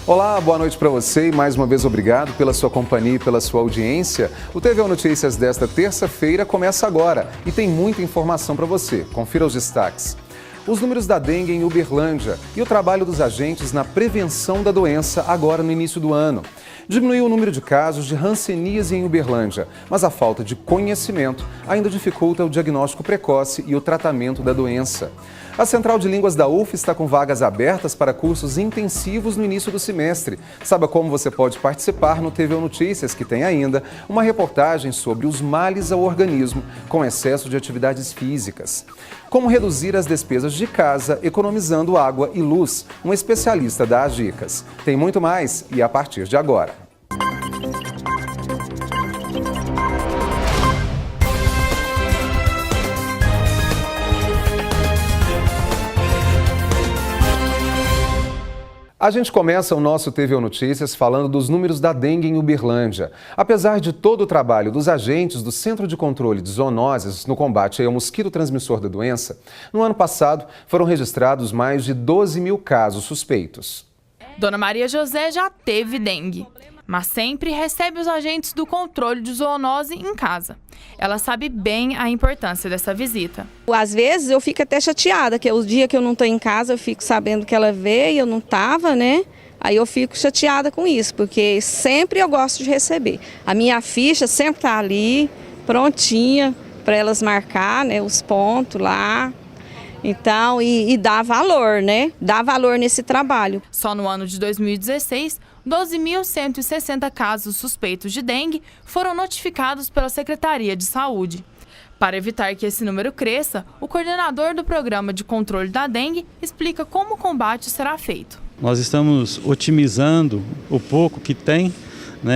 Olá, boa noite para você e mais uma vez obrigado pela sua companhia e pela sua audiência. O TVO Notícias desta terça-feira começa agora e tem muita informação para você. Confira os destaques. Os números da dengue em Uberlândia e o trabalho dos agentes na prevenção da doença agora no início do ano. Diminuiu o número de casos de hanseníase em Uberlândia, mas a falta de conhecimento ainda dificulta o diagnóstico precoce e o tratamento da doença. A Central de Línguas da UF está com vagas abertas para cursos intensivos no início do semestre. Saiba como você pode participar no TVO Notícias, que tem ainda uma reportagem sobre os males ao organismo com excesso de atividades físicas. Como reduzir as despesas de casa economizando água e luz. Um especialista dá as dicas. Tem muito mais e a partir de agora. A gente começa o nosso TVO Notícias falando dos números da dengue em Uberlândia. Apesar de todo o trabalho dos agentes do Centro de Controle de Zoonoses no combate ao mosquito transmissor da doença, no ano passado foram registrados mais de 12 mil casos suspeitos. Dona Maria José já teve dengue, mas sempre recebe os agentes do controle de zoonose em casa. Ela sabe bem a importância dessa visita. Às vezes eu fico até chateada, que o dia que eu não estou em casa eu fico sabendo que ela veio e eu não estava, né? Aí eu fico chateada com isso, porque sempre eu gosto de receber. A minha ficha sempre está ali, prontinha, para elas marcar, né, os pontos lá. Então, e dá valor, né? Dá valor nesse trabalho. Só no ano de 2016, 12.160 casos suspeitos de dengue foram notificados pela Secretaria de Saúde. Para evitar que esse número cresça, o coordenador do Programa de Controle da Dengue explica como o combate será feito. Nós estamos otimizando o pouco que tem,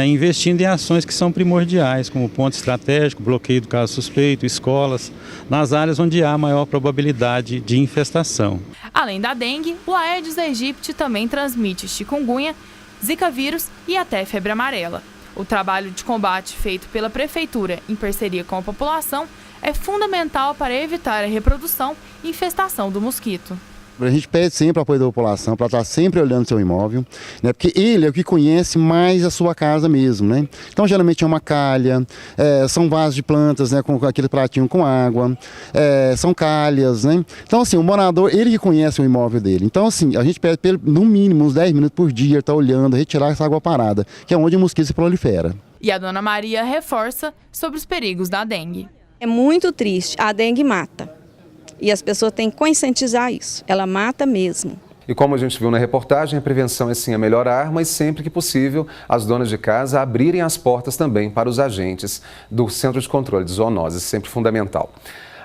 investindo em ações que são primordiais, como ponto estratégico, bloqueio do caso suspeito, escolas, nas áreas onde há maior probabilidade de infestação. Além da dengue, o Aedes aegypti também transmite chikungunya, zika vírus e até febre amarela. O trabalho de combate feito pela Prefeitura em parceria com a população é fundamental para evitar a reprodução e infestação do mosquito. A gente pede sempre o apoio da população para estar sempre olhando seu imóvel, né? Porque ele é o que conhece mais a sua casa mesmo, né? Então geralmente é uma calha, são vasos de plantas, né? Com aquele pratinho com água, são calhas, né? Então assim, o morador, ele que conhece o imóvel dele. Então assim, a gente pede no mínimo uns 10 minutos por dia, estar olhando, retirar essa água parada, que é onde o mosquito se prolifera. E a Dona Maria reforça sobre os perigos da dengue. É muito triste, a dengue mata. E as pessoas têm que conscientizar isso. Ela mata mesmo. E como a gente viu na reportagem, a prevenção é sim a melhor arma e sempre que possível, as donas de casa abrirem as portas também para os agentes do Centro de Controle de Zoonoses, sempre fundamental.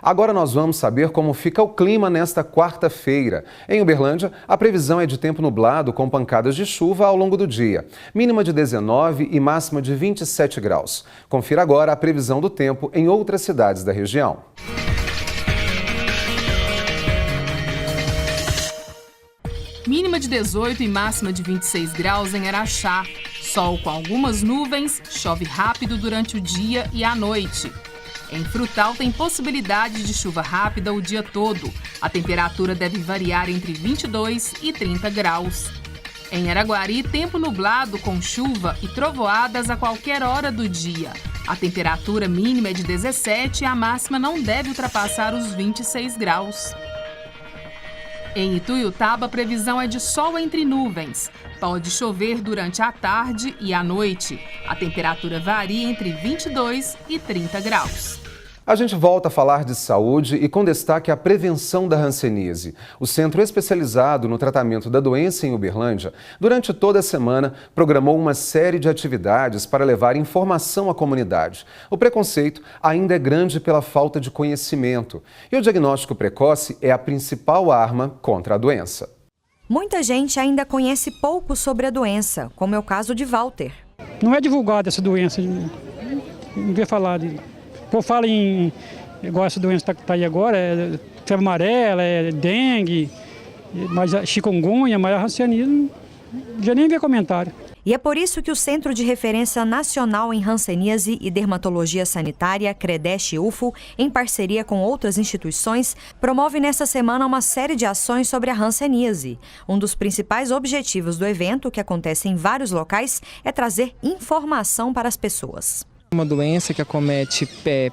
Agora nós vamos saber como fica o clima nesta quarta-feira. Em Uberlândia, a previsão é de tempo nublado com pancadas de chuva ao longo do dia. Mínima de 19 e máxima de 27 graus. Confira agora a previsão do tempo em outras cidades da região. Mínima de 18 e máxima de 26 graus em Araxá. Sol com algumas nuvens, chove rápido durante o dia e a noite. Em Frutal tem possibilidade de chuva rápida o dia todo. A temperatura deve variar entre 22 e 30 graus. Em Araguari, tempo nublado com chuva e trovoadas a qualquer hora do dia. A temperatura mínima é de 17 e a máxima não deve ultrapassar os 26 graus. Em Ituiutaba, a previsão é de sol entre nuvens. Pode chover durante a tarde e a noite. A temperatura varia entre 22 e 30 graus. A gente volta a falar de saúde e com destaque a prevenção da hanseníase. O Centro Especializado no Tratamento da Doença em Uberlândia, durante toda a semana, programou uma série de atividades para levar informação à comunidade. O preconceito ainda é grande pela falta de conhecimento e o diagnóstico precoce é a principal arma contra a doença. Muita gente ainda conhece pouco sobre a doença, como é o caso de Walter. Não é divulgada essa doença, não vê falar de... Pô, fala igual essa doença que está aí agora, é febre amarela, é dengue, mas chikungunya, mas a hanseníase, já nem vê comentário. E é por isso que o Centro de Referência Nacional em Hanseníase e Dermatologia Sanitária, CREDESH-UFO, em parceria com outras instituições, promove nesta semana uma série de ações sobre a hanseníase. Um dos principais objetivos do evento, que acontece em vários locais, é trazer informação para as pessoas. Uma doença que acomete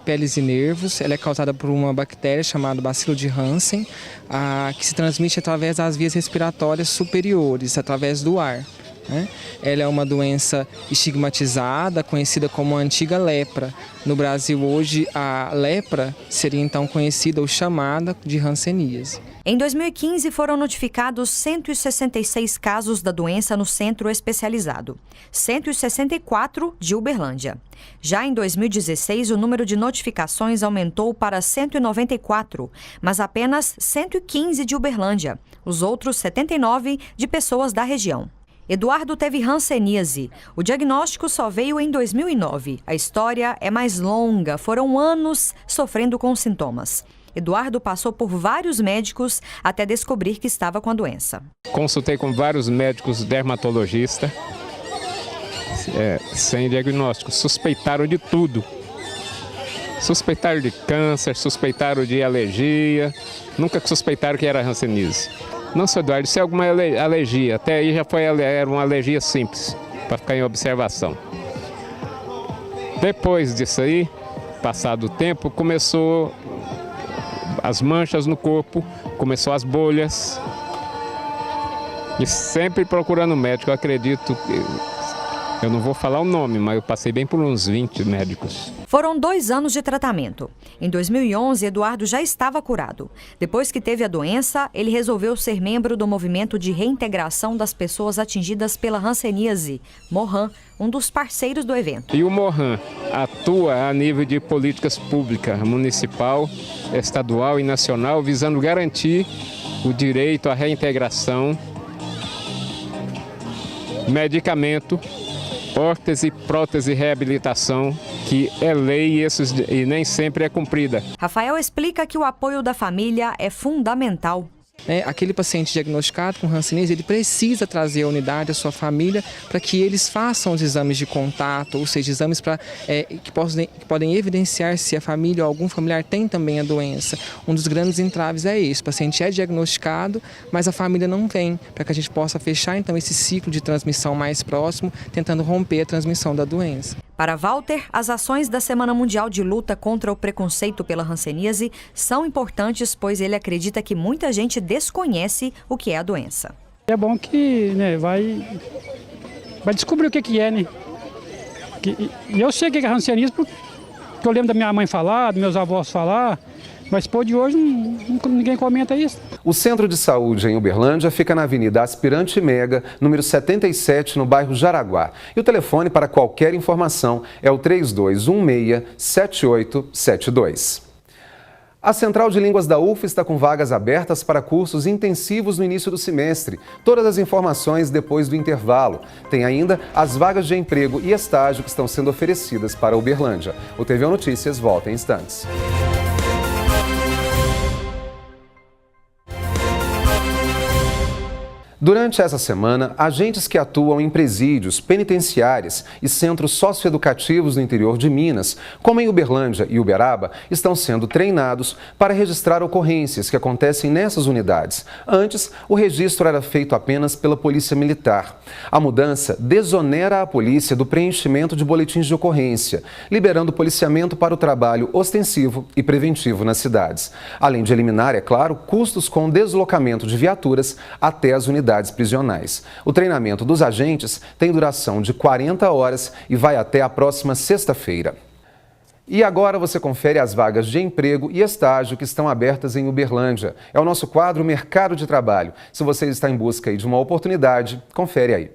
peles e nervos, ela é causada por uma bactéria chamada bacilo de Hansen, que se transmite através das vias respiratórias superiores, através do ar. Ela é uma doença estigmatizada, conhecida como a antiga lepra. No Brasil hoje, a lepra seria então conhecida ou chamada de hanseníase. Em 2015, foram notificados 166 casos da doença no centro especializado, 164 de Uberlândia. Já em 2016, o número de notificações aumentou para 194, mas apenas 115 de Uberlândia, os outros 79 de pessoas da região. Eduardo teve hanseníase. O diagnóstico só veio em 2009. A história é mais longa, foram anos sofrendo com sintomas. Eduardo passou por vários médicos até descobrir que estava com a doença. Consultei com vários médicos dermatologistas, sem diagnóstico. Suspeitaram de tudo. Suspeitaram de câncer, suspeitaram de alergia, nunca suspeitaram que era hanseníase. Não, seu Eduardo, isso é alguma alergia. Até aí era uma alergia simples, para ficar em observação. Depois disso aí, passado o tempo, começou as manchas no corpo, começou as bolhas. E sempre procurando médico, eu acredito que eu não vou falar o nome, mas eu passei bem por uns 20 médicos. Foram 2 anos de tratamento. Em 2011, Eduardo já estava curado. Depois que teve a doença, ele resolveu ser membro do movimento de reintegração das pessoas atingidas pela hanseníase, MOHAN, um dos parceiros do evento. E o MOHAN atua a nível de políticas públicas, municipal, estadual e nacional, visando garantir o direito à reintegração, medicamento, órtese, prótese e reabilitação, que é lei e nem sempre é cumprida. Rafael explica que o apoio da família é fundamental. Aquele paciente diagnosticado com hanseníase, ele precisa trazer a unidade, a sua família, para que eles façam os exames de contato, ou seja, exames que podem evidenciar se a família ou algum familiar tem também a doença. Um dos grandes entraves é esse: o paciente é diagnosticado, mas a família não vem, para que a gente possa fechar então esse ciclo de transmissão mais próximo, tentando romper a transmissão da doença. Para Walter, as ações da Semana Mundial de Luta contra o Preconceito pela Hanseníase são importantes, pois ele acredita que muita gente desconhece o que é a doença. É bom que vai descobrir o que é, né? E eu sei o que é hanseníase porque eu lembro da minha mãe falar, dos meus avós falar, mas pô, de hoje ninguém comenta isso. O Centro de Saúde em Uberlândia fica na Avenida Aspirante Mega, número 77, no bairro Jaraguá. E o telefone para qualquer informação é o 3216-7872. A Central de Línguas da UF está com vagas abertas para cursos intensivos no início do semestre. Todas as informações depois do intervalo. Tem ainda as vagas de emprego e estágio que estão sendo oferecidas para Uberlândia. O TVO Notícias volta em instantes. Durante essa semana, agentes que atuam em presídios, penitenciárias e centros socioeducativos no interior de Minas, como em Uberlândia e Uberaba, estão sendo treinados para registrar ocorrências que acontecem nessas unidades. Antes, o registro era feito apenas pela Polícia Militar. A mudança desonera a polícia do preenchimento de boletins de ocorrência, liberando o policiamento para o trabalho ostensivo e preventivo nas cidades. Além de eliminar, é claro, custos com deslocamento de viaturas até as unidades prisionais. O treinamento dos agentes tem duração de 40 horas e vai até a próxima sexta-feira. E agora você confere as vagas de emprego e estágio que estão abertas em Uberlândia. É o nosso quadro Mercado de Trabalho. Se você está em busca de uma oportunidade, confere aí.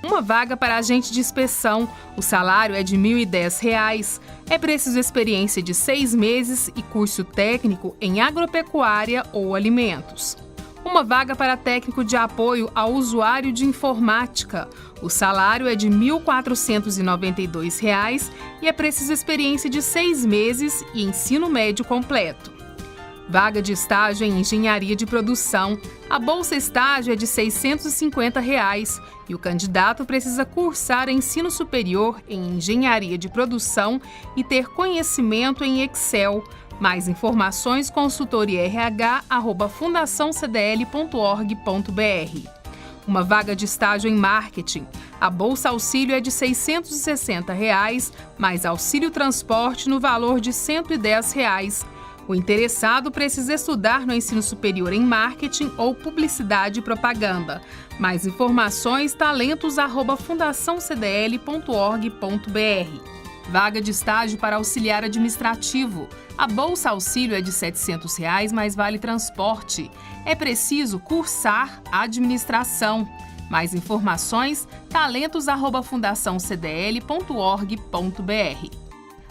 Uma vaga para agente de inspeção. O salário é de R$ 1.010. É preciso experiência de 6 meses e curso técnico em agropecuária ou alimentos. Uma vaga para técnico de apoio ao usuário de informática. O salário é de R$ 1.492 e é preciso experiência de 6 meses e ensino médio completo. Vaga de estágio em engenharia de produção. A bolsa estágio é de R$ 650 e o candidato precisa cursar ensino superior em engenharia de produção e ter conhecimento em Excel. Mais informações, consultoriarh@fundaçãocdl.org.br. Uma vaga de estágio em marketing. A bolsa auxílio é de R$ 660 mais auxílio transporte no valor de R$ 110. O interessado precisa estudar no ensino superior em marketing ou publicidade e propaganda. Mais informações, talentos@fundaçãocdl.org.br. Vaga de estágio para auxiliar administrativo. A bolsa auxílio é de R$ 700 mais vale transporte. É preciso cursar administração. Mais informações, talentos@fundaçãocdl.org.br.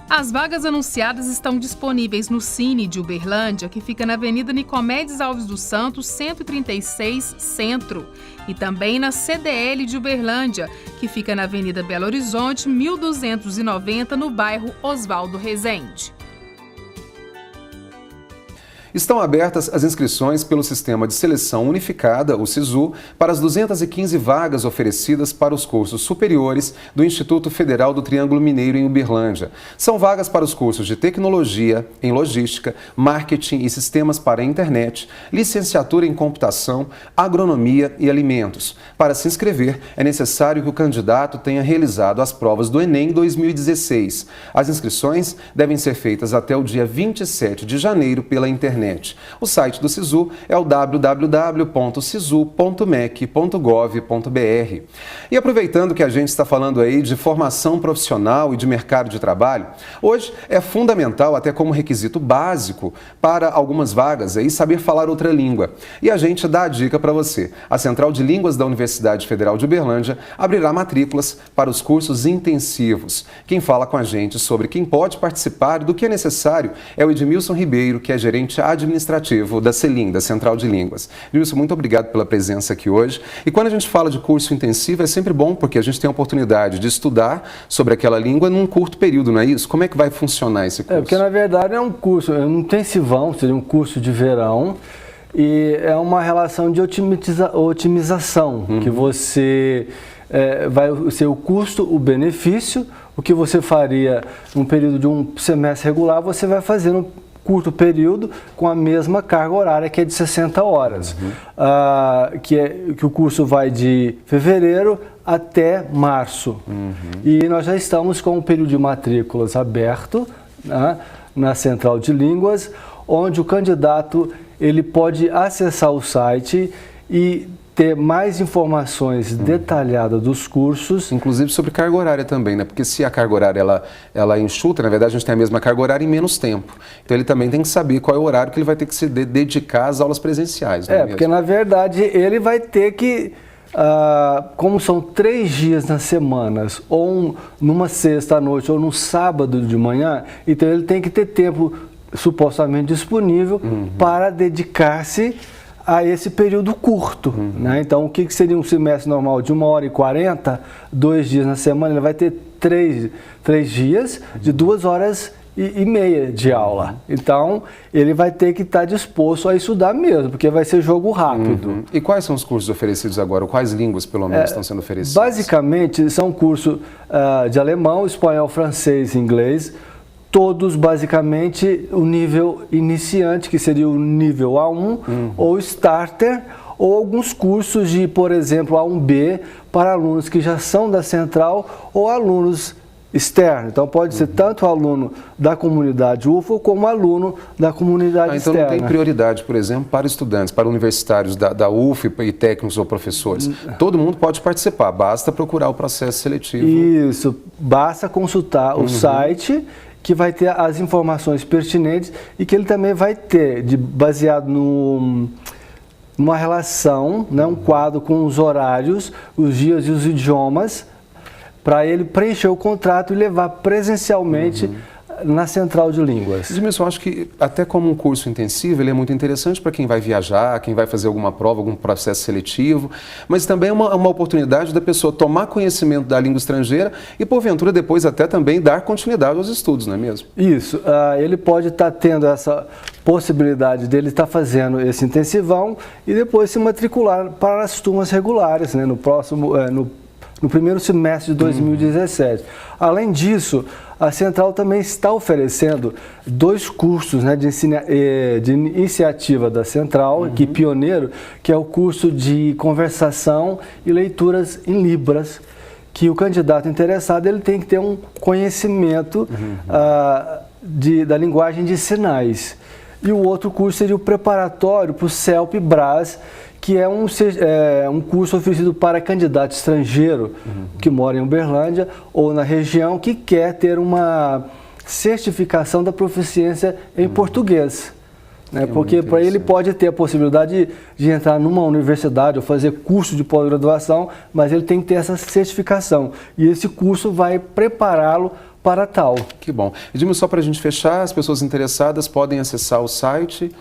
As vagas anunciadas estão disponíveis no Cine de Uberlândia, que fica na Avenida Nicomedes Alves dos Santos, 136, Centro. E também na CDL de Uberlândia, que fica na Avenida Belo Horizonte, 1290, no bairro Oswaldo Rezende. Estão abertas as inscrições pelo Sistema de Seleção Unificada, o SISU, para as 215 vagas oferecidas para os cursos superiores do Instituto Federal do Triângulo Mineiro em Uberlândia. São vagas para os cursos de Tecnologia, em Logística, Marketing e Sistemas para a Internet, Licenciatura em Computação, Agronomia e Alimentos. Para se inscrever, é necessário que o candidato tenha realizado as provas do Enem 2016. As inscrições devem ser feitas até o dia 27 de janeiro pela internet. O site do SISU é o www.sisu.mec.gov.br. E aproveitando que a gente está falando aí de formação profissional e de mercado de trabalho, hoje é fundamental, até como requisito básico, para algumas vagas aí, saber falar outra língua. E a gente dá a dica para você. A Central de Línguas da Universidade Federal de Uberlândia abrirá matrículas para os cursos intensivos. Quem fala com a gente sobre quem pode participar e do que é necessário é o Edmilson Ribeiro, que é gerente administrativo da CELIM, da Central de Línguas. Edmilson, muito obrigado pela presença aqui hoje. E quando a gente fala de curso intensivo, é sempre bom porque a gente tem a oportunidade de estudar sobre aquela língua num curto período, não é isso? Como é que vai funcionar esse curso? Porque na verdade é um curso, é um intensivão, seria um curso de verão, e é uma relação de otimização, que você vai ser o custo, o benefício, o que você faria num período de um semestre regular, você vai fazer num curto período com a mesma carga horária, que é de 60 horas, que o curso vai de fevereiro até março. E nós já estamos com um período de matrículas aberto, né, na Central de Línguas, onde o candidato ele pode acessar o site e ter mais informações detalhadas dos cursos. Inclusive sobre carga horária também, né? Porque se a carga horária ela enxuta, na verdade a gente tem a mesma carga horária em menos tempo. Então ele também tem que saber qual é o horário que ele vai ter que se dedicar às aulas presenciais. Não é mesmo? Porque na verdade ele vai ter que, como são 3 dias nas semanas, ou numa sexta à noite ou num sábado de manhã, então ele tem que ter tempo supostamente disponível para dedicar-se a esse período curto, né? Então, o que seria um semestre normal de 1h40, 2 dias na semana, ele vai ter 3 dias de 2h30 de aula. Então, ele vai ter que estar disposto a estudar mesmo, porque vai ser jogo rápido. E quais são os cursos oferecidos agora? Quais línguas, pelo menos, estão sendo oferecidas? Basicamente, são cursos de alemão, espanhol, francês e inglês. Todos, basicamente, o nível iniciante, que seria o nível A1, ou starter, ou alguns cursos de, por exemplo, A1B, para alunos que já são da Central ou alunos externos. Então, pode ser tanto aluno da comunidade UFO como aluno da comunidade então externa. Não tem prioridade, por exemplo, para estudantes, para universitários da UF e técnicos ou professores. Todo mundo pode participar, basta procurar o processo seletivo. Isso, basta consultar o site, que vai ter as informações pertinentes e que ele também vai ter, baseado numa relação, né, um quadro com os horários, os dias e os idiomas, para ele preencher o contrato e levar presencialmente na Central de Línguas. Edmilson, eu acho que até como um curso intensivo, ele é muito interessante para quem vai viajar, quem vai fazer alguma prova, algum processo seletivo, mas também é uma oportunidade da pessoa tomar conhecimento da língua estrangeira e, porventura, depois até também dar continuidade aos estudos, não é mesmo? Isso, ele pode estar tendo essa possibilidade dele estar fazendo esse intensivão e depois se matricular para as turmas regulares, né, no primeiro semestre de 2017. Além disso, a Central também está oferecendo 2 cursos, né, de iniciativa da Central, que pioneiro, que é o curso de conversação e leituras em Libras, que o candidato interessado ele tem que ter um conhecimento da linguagem de sinais. E o outro curso seria o preparatório para o CELP-BRAS, que é um curso oferecido para candidato estrangeiro que mora em Uberlândia ou na região que quer ter uma certificação da proficiência em português. Né? Porque para ele pode ter a possibilidade de entrar numa universidade ou fazer curso de pós-graduação, mas ele tem que ter essa certificação. E esse curso vai prepará-lo para tal. Que bom. Edmilson, só para a gente fechar, as pessoas interessadas podem acessar o site.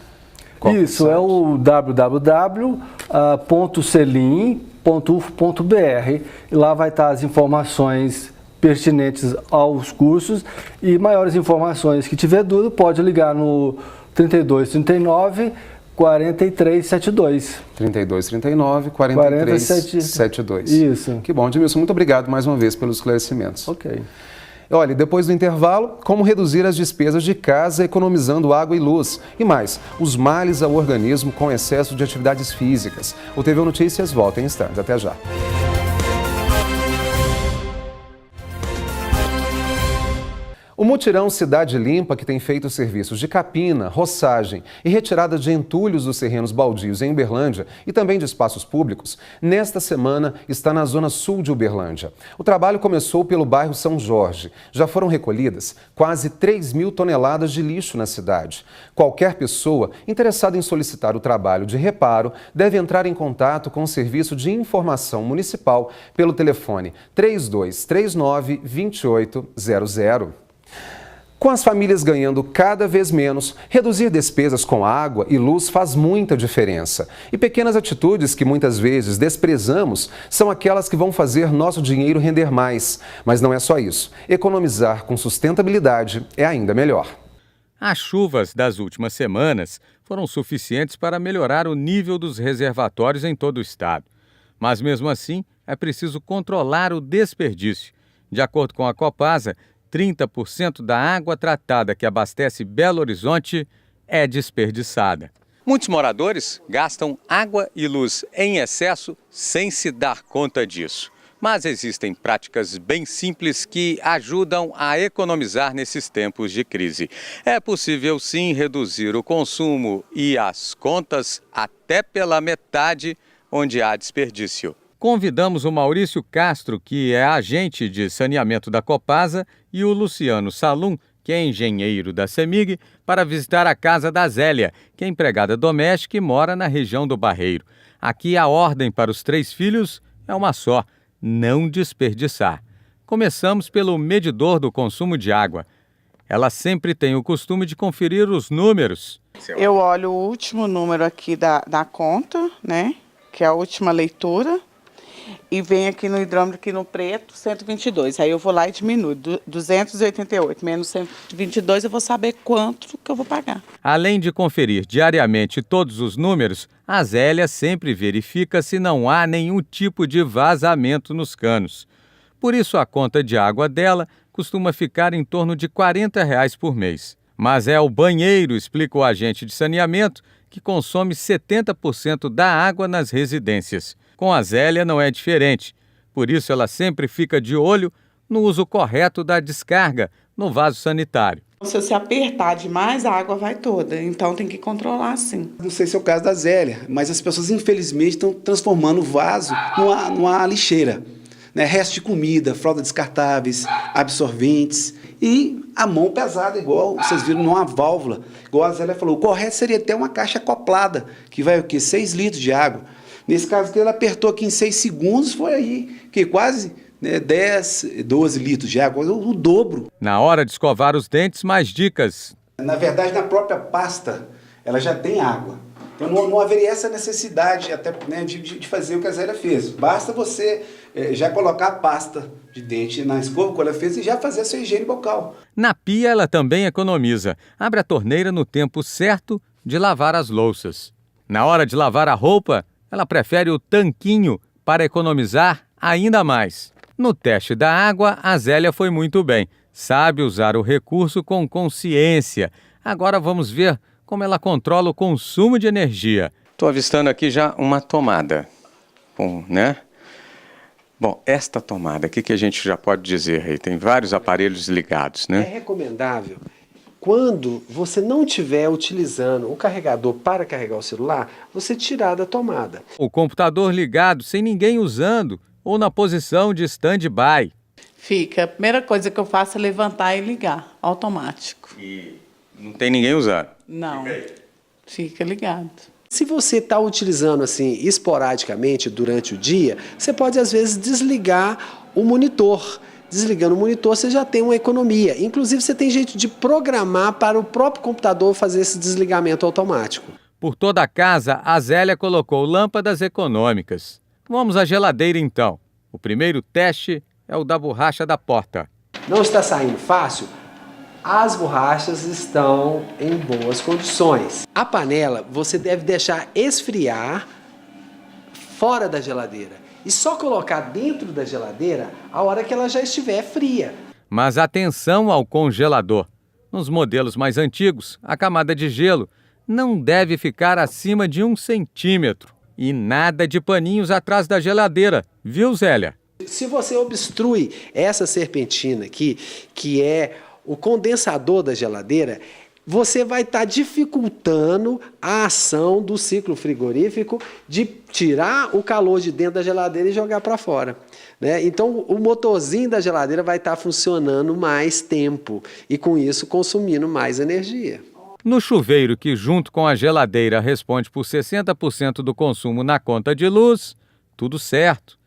Isso, é o www.celim.uf.br. Lá vai estar as informações pertinentes aos cursos e maiores informações que tiver dúvida, pode ligar no 3239 4372. 3239 4372. Isso. Que bom, Edmilson, muito obrigado mais uma vez pelos esclarecimentos. Ok. Olha, depois do intervalo, como reduzir as despesas de casa economizando água e luz. E mais, os males ao organismo com excesso de atividades físicas. O TV Notícias volta em instantes. Até já. O mutirão Cidade Limpa, que tem feito serviços de capina, roçagem e retirada de entulhos dos terrenos baldios em Uberlândia e também de espaços públicos, nesta semana está na zona sul de Uberlândia. O trabalho começou pelo bairro São Jorge. Já foram recolhidas quase 3.000 toneladas de lixo na cidade. Qualquer pessoa interessada em solicitar o trabalho de reparo deve entrar em contato com o Serviço de Informação Municipal pelo telefone 3239-2800. Com as famílias ganhando cada vez menos, reduzir despesas com água e luz faz muita diferença. E pequenas atitudes que muitas vezes desprezamos são aquelas que vão fazer nosso dinheiro render mais. Mas não é só isso. Economizar com sustentabilidade é ainda melhor. As chuvas das últimas semanas foram suficientes para melhorar o nível dos reservatórios em todo o estado. Mas mesmo assim, é preciso controlar o desperdício. De acordo com a Copasa, 30% da água tratada que abastece Belo Horizonte é desperdiçada. Muitos moradores gastam água e luz em excesso sem se dar conta disso. Mas existem práticas bem simples que ajudam a economizar nesses tempos de crise. É possível sim reduzir o consumo e as contas até pela metade onde há desperdício. Convidamos o Maurício Castro, que é agente de saneamento da Copasa, e o Luciano Salum, que é engenheiro da CEMIG, para visitar a casa da Zélia, que é empregada doméstica e mora na região do Barreiro. Aqui a ordem para os 3 filhos é uma só: não desperdiçar. Começamos pelo medidor do consumo de água. Ela sempre tem o costume de conferir os números. Eu olho o último número aqui da conta, né, que é a última leitura. E vem aqui no hidrômetro, aqui no preto, 122. Aí eu vou lá e diminuo. 288 menos 122, eu vou saber quanto que eu vou pagar. Além de conferir diariamente todos os números, a Zélia sempre verifica se não há nenhum tipo de vazamento nos canos. Por isso, a conta de água dela costuma ficar em torno de R$ 40 por mês. Mas é o banheiro, explica o agente de saneamento, que consome 70% da água nas residências. Com a Zélia não é diferente, por isso ela sempre fica de olho no uso correto da descarga no vaso sanitário. Se você apertar demais, a água vai toda, então tem que controlar sim. Não sei se é o caso da Zélia, mas as pessoas infelizmente estão transformando o vaso numa lixeira. Né? Resto de comida, fraldas descartáveis, absorventes e a mão pesada, igual vocês viram numa válvula. Igual a Zélia falou, o correto seria ter uma caixa acoplada, que vai o quê? 6 litros de água. Nesse caso que ele apertou aqui em 6 segundos, foi aí, que quase né, 10, 12 litros de água, o dobro. Na hora de escovar os dentes, mais dicas. Na verdade, na própria pasta, ela já tem água. Então não haveria essa necessidade até, né, de fazer o que a Zélia fez. Basta você já colocar a pasta de dente na escova que ela fez e já fazer a sua higiene bucal. Na pia, ela também economiza. Abre a torneira no tempo certo de lavar as louças. Na hora de lavar a roupa, ela prefere o tanquinho para economizar ainda mais. No teste da água, a Zélia foi muito bem. Sabe usar o recurso com consciência. Agora vamos ver como ela controla o consumo de energia. Estou avistando aqui já uma tomada. Bom, né? Bom, esta tomada, o que a gente já pode dizer aí? Tem vários aparelhos ligados, né? É recomendável, quando você não estiver utilizando o carregador para carregar o celular, você tirar da tomada. O computador ligado sem ninguém usando ou na posição de stand-by. Fica. A primeira coisa que eu faço é levantar e ligar, automático. E não tem ninguém usando? Não, fica ligado. Se você está utilizando assim esporadicamente durante o dia, você pode às vezes desligar o monitor. Desligando o monitor, você já tem uma economia. Inclusive, você tem jeito de programar para o próprio computador fazer esse desligamento automático. Por toda a casa, a Zélia colocou lâmpadas econômicas. Vamos à geladeira então. O primeiro teste é o da borracha da porta. Não está saindo fácil? As borrachas estão em boas condições. A panela você deve deixar esfriar fora da geladeira e só colocar dentro da geladeira a hora que ela já estiver fria. Mas atenção ao congelador. Nos modelos mais antigos, a camada de gelo não deve ficar acima de 1 centímetro. E nada de paninhos atrás da geladeira, viu, Zélia? Se você obstrui essa serpentina aqui, que é o condensador da geladeira, você vai estar dificultando a ação do ciclo frigorífico de tirar o calor de dentro da geladeira e jogar para fora, né? Então, o motorzinho da geladeira vai estar funcionando mais tempo e, com isso, consumindo mais energia. No chuveiro, que junto com a geladeira responde por 60% do consumo na conta de luz, tudo certo.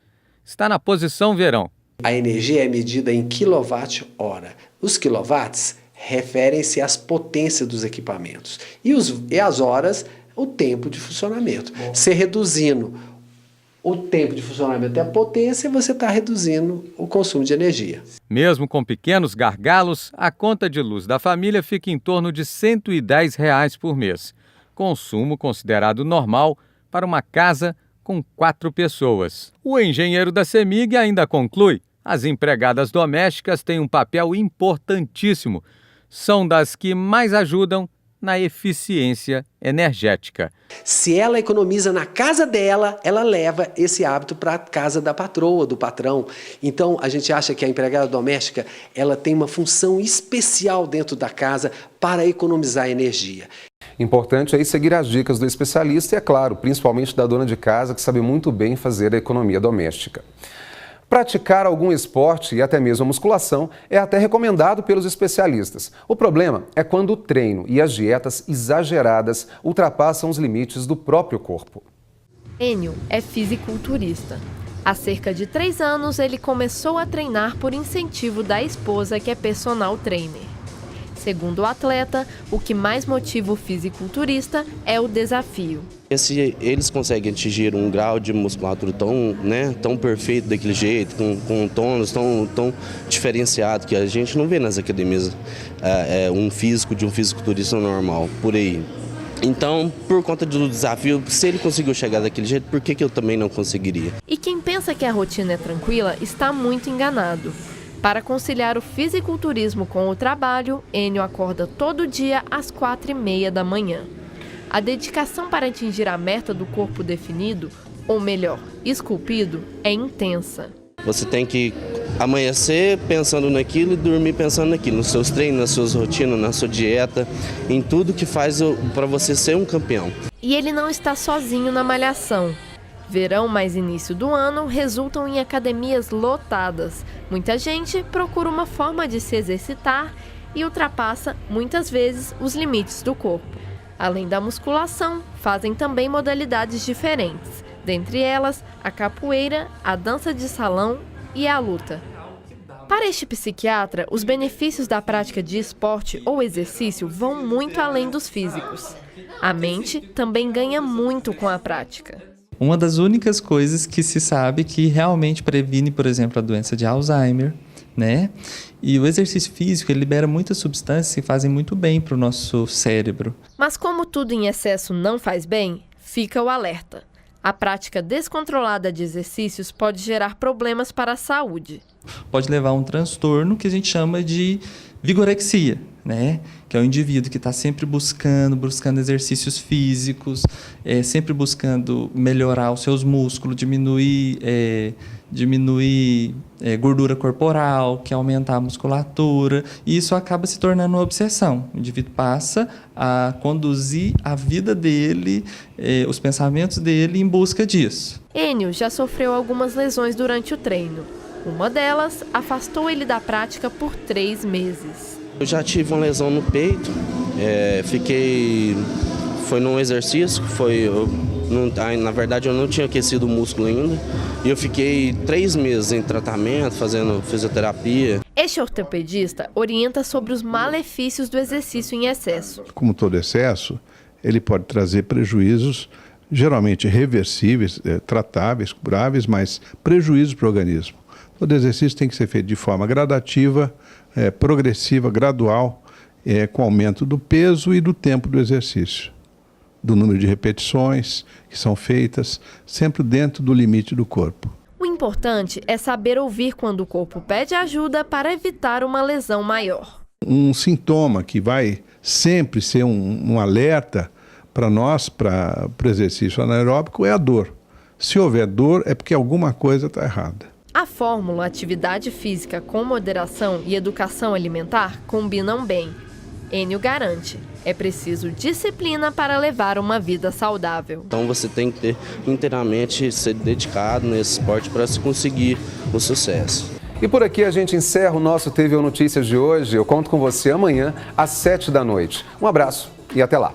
Está na posição verão. A energia é medida em quilowatt-hora. Os quilowatts referem-se às potências dos equipamentos. E as horas, o tempo de funcionamento. Você reduzindo o tempo de funcionamento e a potência, você está reduzindo o consumo de energia. Mesmo com pequenos gargalos, a conta de luz da família fica em torno de R$ 110 por mês. Consumo considerado normal para uma casa com 4 pessoas. O engenheiro da CEMIG ainda conclui: as empregadas domésticas têm um papel importantíssimo. São das que mais ajudam na eficiência energética. Se ela economiza na casa dela, ela leva esse hábito para a casa da patroa, do patrão. Então, a gente acha que a empregada doméstica ela tem uma função especial dentro da casa para economizar energia. Importante aí seguir as dicas do especialista e, é claro, principalmente da dona de casa, que sabe muito bem fazer a economia doméstica. Praticar algum esporte e até mesmo a musculação é até recomendado pelos especialistas. O problema é quando o treino e as dietas exageradas ultrapassam os limites do próprio corpo. Enio é fisiculturista. Há cerca de 3 anos, ele começou a treinar por incentivo da esposa, que é personal trainer. Segundo o atleta, o que mais motiva o fisiculturista é o desafio. Se eles conseguem atingir um grau de musculatura tão perfeito daquele jeito, com tônus tão diferenciado, que a gente não vê nas academias um físico de um fisiculturista normal, por aí. Então, por conta do desafio, se ele conseguiu chegar daquele jeito, por que eu também não conseguiria? E quem pensa que a rotina é tranquila está muito enganado. Para conciliar o fisiculturismo com o trabalho, Enio acorda todo dia às 4h30 da manhã. A dedicação para atingir a meta do corpo definido, ou melhor, esculpido, é intensa. Você tem que amanhecer pensando naquilo e dormir pensando naquilo, nos seus treinos, nas suas rotinas, na sua dieta, em tudo que faz para você ser um campeão. E ele não está sozinho na malhação. Verão mais início do ano resultam em academias lotadas. Muita gente procura uma forma de se exercitar e ultrapassa, muitas vezes, os limites do corpo. Além da musculação, fazem também modalidades diferentes. Dentre elas, a capoeira, a dança de salão e a luta. Para este psiquiatra, os benefícios da prática de esporte ou exercício vão muito além dos físicos. A mente também ganha muito com a prática. Uma das únicas coisas que se sabe que realmente previne, por exemplo, a doença de Alzheimer, né? E o exercício físico, ele libera muitas substâncias que fazem muito bem para o nosso cérebro. Mas como tudo em excesso não faz bem, fica o alerta. A prática descontrolada de exercícios pode gerar problemas para a saúde. Pode levar a um transtorno que a gente chama de vigorexia, né? Que é o indivíduo que está sempre buscando exercícios físicos, sempre buscando melhorar os seus músculos, diminuir gordura corporal, que aumentar a musculatura, e isso acaba se tornando uma obsessão. O indivíduo passa a conduzir a vida dele, os pensamentos dele em busca disso. Enio já sofreu algumas lesões durante o treino. Uma delas afastou ele da prática por 3 meses. Eu já tive uma lesão no peito, foi num exercício, na verdade eu não tinha aquecido o músculo ainda, e eu fiquei 3 meses em tratamento, fazendo fisioterapia. Este ortopedista orienta sobre os malefícios do exercício em excesso. Como todo excesso, ele pode trazer prejuízos, geralmente reversíveis, tratáveis, curáveis, mas prejuízos para o organismo. Todo exercício tem que ser feito de forma gradativa, progressiva, gradual, com aumento do peso e do tempo do exercício, do número de repetições que são feitas, sempre dentro do limite do corpo. O importante é saber ouvir quando o corpo pede ajuda para evitar uma lesão maior. Um sintoma que vai sempre ser um alerta para nós, para o exercício anaeróbico, é a dor. Se houver dor, é porque alguma coisa está errada. A fórmula atividade física com moderação e educação alimentar combinam bem. Enio garante, é preciso disciplina para levar uma vida saudável. Então você tem que inteiramente ser dedicado nesse esporte para se conseguir o sucesso. E por aqui a gente encerra o nosso TVO Notícias de hoje. Eu conto com você amanhã às 7 da noite. Um abraço e até lá.